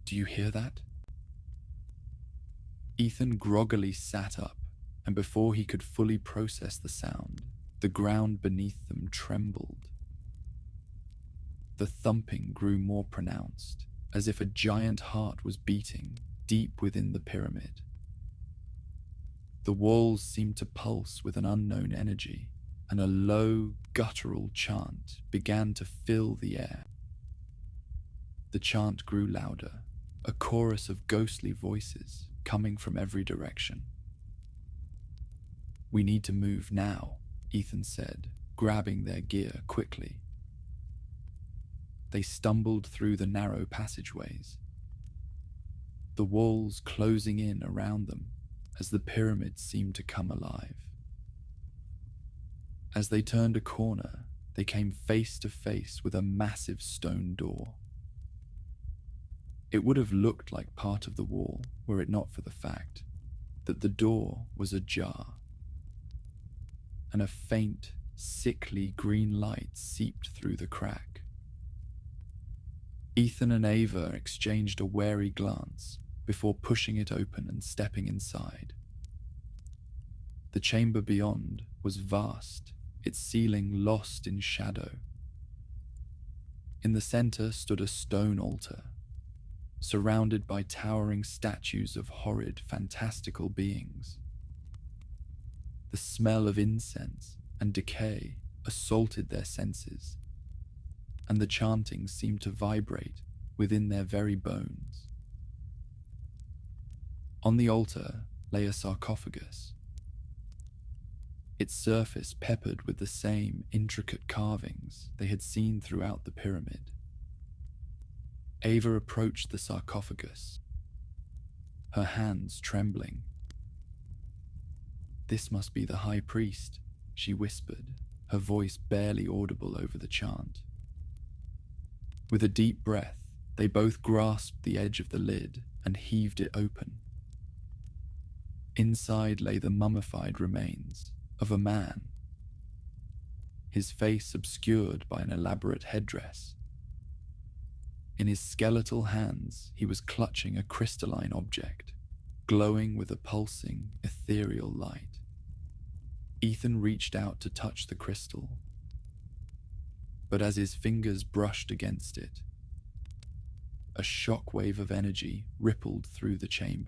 Do you hear that? Ethan groggily sat up, and before he could fully process the sound, the ground beneath them trembled. The thumping grew more pronounced, as if a giant heart was beating deep within the pyramid. The walls seemed to pulse with an unknown energy, and a low, guttural chant began to fill the air. The chant grew louder, a chorus of ghostly voices coming from every direction. "We need to move now," Ethan said, grabbing their gear quickly. They stumbled through the narrow passageways, the walls closing in around them as the pyramid seemed to come alive. As they turned a corner, they came face to face with a massive stone door. It would have looked like part of the wall were it not for the fact that the door was ajar, and a faint, sickly green light seeped through the crack. Ethan and Ava exchanged a wary glance before pushing it open and stepping inside. The chamber beyond was vast, its ceiling lost in shadow. In the center stood a stone altar, surrounded by towering statues of horrid, fantastical beings. The smell of incense and decay assaulted their senses, and the chanting seemed to vibrate within their very bones. On the altar lay a sarcophagus, its surface peppered with the same intricate carvings they had seen throughout the pyramid. Ava approached the sarcophagus, her hands trembling. "This must be the high priest," she whispered, her voice barely audible over the chant. With a deep breath, they both grasped the edge of the lid and heaved it open. Inside lay the mummified remains of a man, his face obscured by an elaborate headdress. In his skeletal hands, he was clutching a crystalline object, glowing with a pulsing, ethereal light. Ethan reached out to touch the crystal, but as his fingers brushed against it, a shockwave of energy rippled through the chamber.